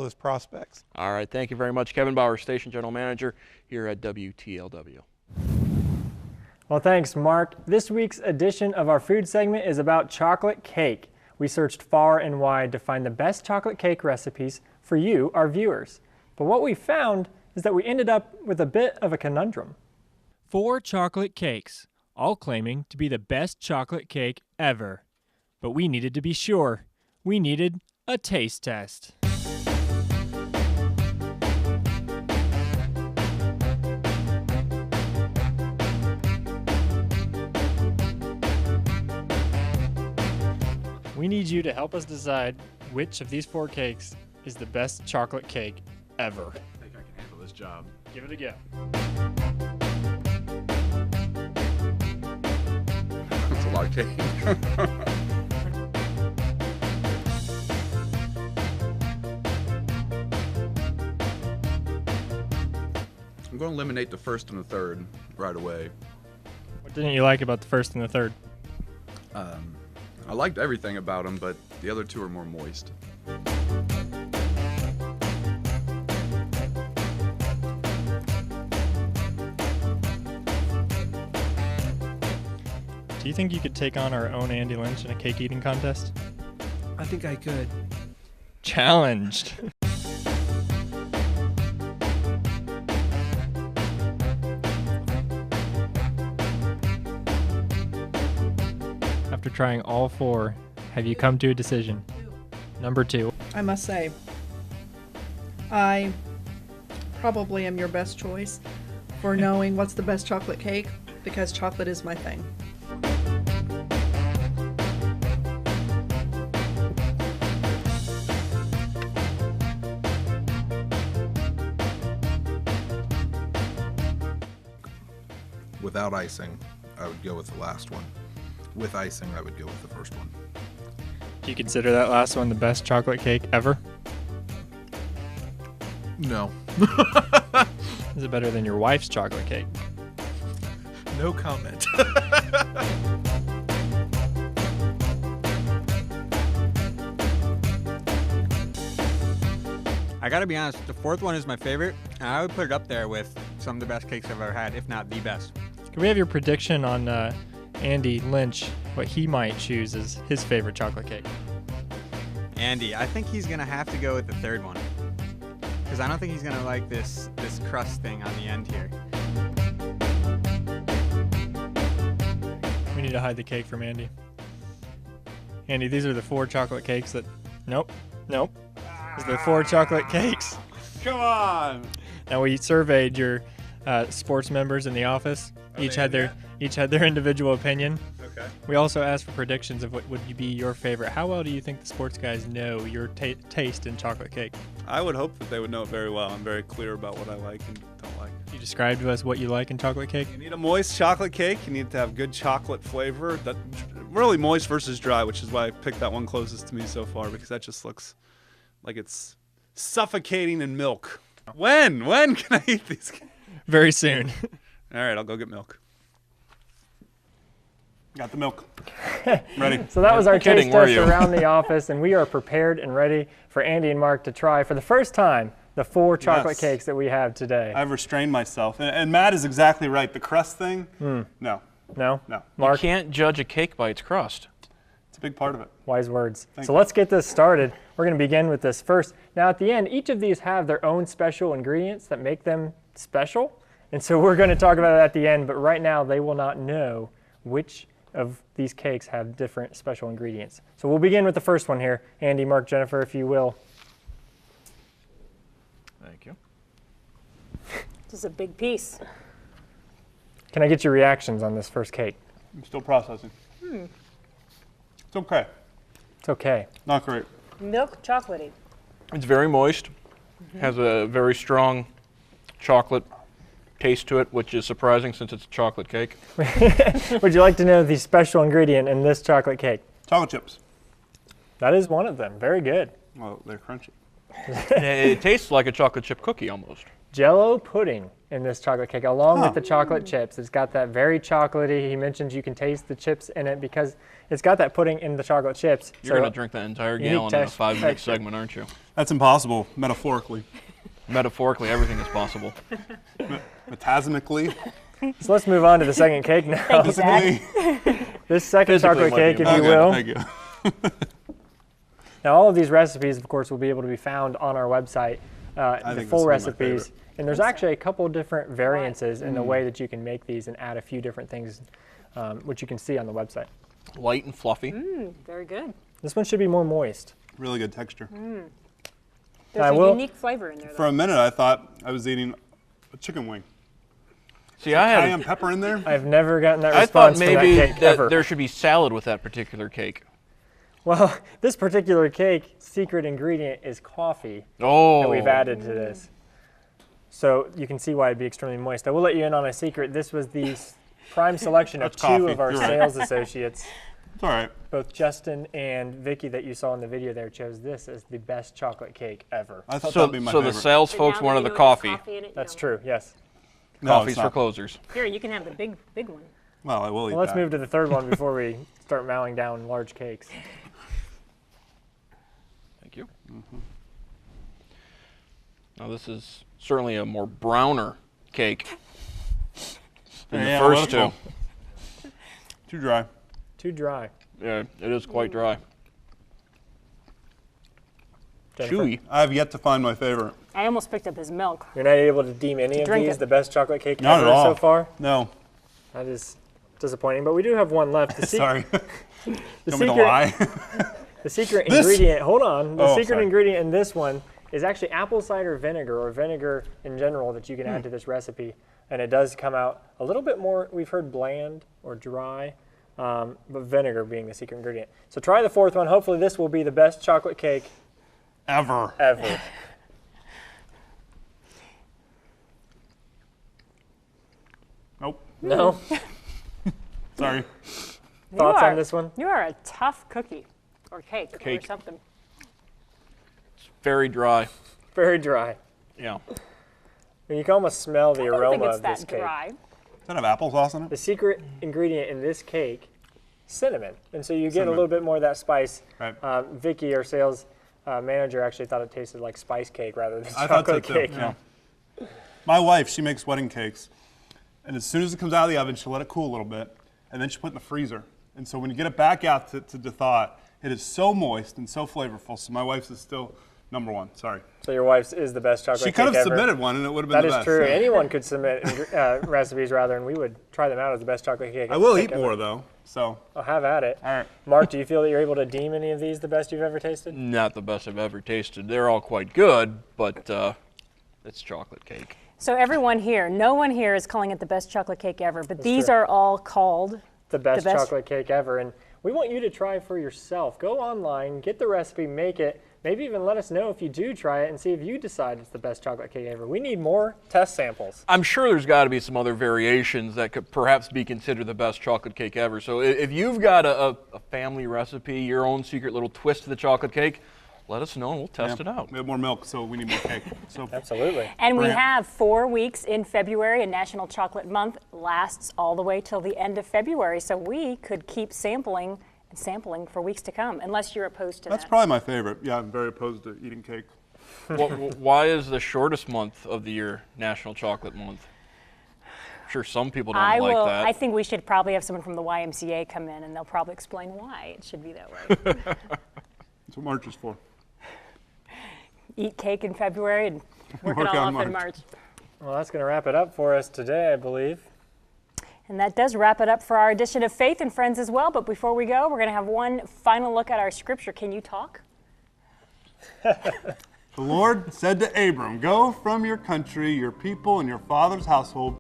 those prospects. All right, thank you very much, Kevin Bauer, Station General Manager here at WTLW. Well, thanks, Mark. This week's edition of our food segment is about chocolate cake. We searched far and wide to find the best chocolate cake recipes for you, our viewers. But what we found is that we ended up with a bit of a conundrum. 4 chocolate cakes, all claiming to be the best chocolate cake ever. But we needed to be sure. We needed a taste test. We need you to help us decide which of these 4 cakes is the best chocolate cake ever. I think I can handle this job. Give it a go. That's a lot of cake. I'm going to eliminate the first and the third right away. What didn't you like about the first and the third? I liked everything about them, but the other 2 are more moist. Do you think you could take on our own Andy Lynch in a cake eating contest? I think I could. Challenged. After trying all 4, have you come to a decision? Number 2. I must say, I probably am your best choice for knowing what's the best chocolate cake, because chocolate is my thing. Without icing, I would go with the last one. With icing, I would go with the first one. Do you consider that last one the best chocolate cake ever? No. Is it better than your wife's chocolate cake? No comment. I gotta be honest, the 4th one is my favorite, and I would put it up there with some of the best cakes I've ever had, if not the best. Can we have your prediction on Andy Lynch, what he might choose as his favorite chocolate cake? Andy, I think he's gonna have to go with the 3rd one, because I don't think he's gonna like this crust thing on the end here. We need to hide the cake from Andy. Andy, these are the 4 chocolate cakes that... Nope. These are the 4 chocolate cakes. Come on! Now we surveyed your sports members in the office. Each had their individual opinion. Okay. We also asked for predictions of what would be your favorite. How well do you think the sports guys know your taste in chocolate cake? I would hope that they would know it very well. I'm very clear about what I like and don't like. You described to us what you like in chocolate cake. You need a moist chocolate cake. You need to have good chocolate flavor. That really moist versus dry, which is why I picked that one closest to me so far, because that just looks like it's suffocating in milk. When can I eat these? Very soon. All right, I'll go get milk. Got the milk. Ready. So that was our taste test you? around the office, and we are prepared and ready for Andy and Mark to try for the first time the 4 chocolate Yes. cakes that we have today. I've restrained myself. And Matt is exactly right. The crust thing, no. No? No. Mark? You can't judge a cake by its crust. It's a big part of it. Wise words. Thank So you. let's get this started. We're going to begin with this first. Now at the end, each of these have their own special ingredients that make them special. And so we're going to talk about it at the end, but right now they will not know which of these cakes have different special ingredients. So we'll begin with the first one here. Andy, Mark, Jennifer, if you will. Thank you. This is a big piece. Can I get your reactions on this first cake? I'm still processing. It's okay. It's okay. Not great. Milk chocolatey. It's very moist. Has a very strong chocolate taste to it, which is surprising since it's a chocolate cake. Would you like to know the special ingredient in this chocolate cake? Chocolate chips. That is one of them. Very good. Well, they're crunchy. It tastes like a chocolate chip cookie almost. Jell-O pudding in this chocolate cake, along with the chocolate chips. It's got that very chocolatey. He mentioned you can taste the chips in it because it's got that pudding in the chocolate chips. You're going to drink that entire gallon in a 5-minute segment, aren't you? That's impossible, metaphorically. Metaphorically, everything is possible. Metasmically. So let's move on to the second cake now. Thank you, Zach. This second chocolate cake, if you will. Thank you. Now, all of these recipes, of course, will be able to be found on our website, the full recipes. And there's actually a couple different variances in the way that you can make these and add a few different things, which you can see on the website. Light and fluffy. Very good. This one should be more moist. Really good texture. There's a unique flavor in there, For a minute, I thought I was eating a chicken wing. See, I had cayenne pepper in there. I've never gotten that I response thought from maybe that cake ever. there should be salad with that particular cake. Well, this particular cake, secret ingredient is coffee that we've added to this. So you can see why it'd be extremely moist. I will let you in on a secret. This was the prime selection of two of our sales associates. It's all right. Both Justin and Vicky that you saw in the video there chose this as the best chocolate cake ever. I thought that'd be my favorite. So the sales folks wanted the coffee. That's true, yes. No, Coffee's for closers. Here, you can have the big one. Well, I will eat Well, let's that. move to the third one before we start mowing down large cakes. Thank you. Now this is certainly a more browner cake than the first two. Too dry. Too dry. Yeah, it is quite dry. Jennifer? Chewy. I've yet to find my favorite. I almost picked up his milk. You're not able to deem any of Drink these it. the best chocolate cake Not ever at all. so far? No. That is disappointing, but we do have one left. Sorry. The Don't mean to lie. The secret This- ingredient, hold on, the Oh, secret sorry. ingredient in this one is actually apple cider vinegar or vinegar in general that you can add to this recipe. And it does come out a little bit more, we've heard bland or dry, but vinegar being the secret ingredient. So try the fourth one. Hopefully this will be the best chocolate cake Ever. Nope. No? Sorry. Thoughts on this one? You are a tough cookie or cake or Cake. something. Very dry. Very dry. Yeah. You can almost smell the I don't aroma think it's of this that cake. dry. Does that have applesauce in it? The secret ingredient in this cake, cinnamon. And so you get a Cinnamon. little bit more of that spice. Right. Vicky, our sales manager, actually thought it tasted like spice cake rather than I thought so chocolate too. cake. Yeah. My wife, she makes wedding cakes. And as soon as it comes out of the oven, she'll let it cool a little bit. And then she'll put it in the freezer. And so when you get it back out to thaw it is so moist and so flavorful. So my wife's is still number one. Sorry. So your wife's is the best chocolate She cake could have ever. submitted one and it would have been That the is best. true. Yeah. Anyone could submit recipes rather, and we would try them out as the best chocolate cake. I will cake eat ever. more though. So. I'll have at it. All right. Mark, do you feel that you're able to deem any of these the best you've ever tasted? Not the best I've ever tasted. They're all quite good, but it's chocolate cake. So everyone here, no one here is calling it the best chocolate cake ever, but these true. are all called The best best- chocolate cake ever. And we want you to try for yourself. Go online, get the recipe, make it. Maybe even let us know if you do try it and see if you decide it's the best chocolate cake ever. We need more test samples. I'm sure there's got to be some other variations that could perhaps be considered the best chocolate cake ever. So if you've got a family recipe, your own secret little twist to the chocolate cake, let us know and we'll test it out. We have more milk, so we need more cake. So Absolutely. And we Brilliant. have 4 weeks in February, and National Chocolate Month lasts all the way till the end of February. So we could keep sampling and sampling for weeks to come, unless you're opposed to that's that. probably my favorite. Yeah, I'm very opposed to eating cake. Why is the shortest month of the year National Chocolate Month? I'm sure some people don't like that. I think we should probably have someone from the YMCA come in, and they'll probably explain why it should be that way. That's what March is for. Eat cake in February and work it Work all on off in March. March. Well, that's going to wrap it up for us today, I believe. And that does wrap it up for our edition of Faith and Friends as well. But before we go, we're going to have one final look at our scripture. Can you talk? The Lord said to Abram, "Go from your country, your people, and your father's household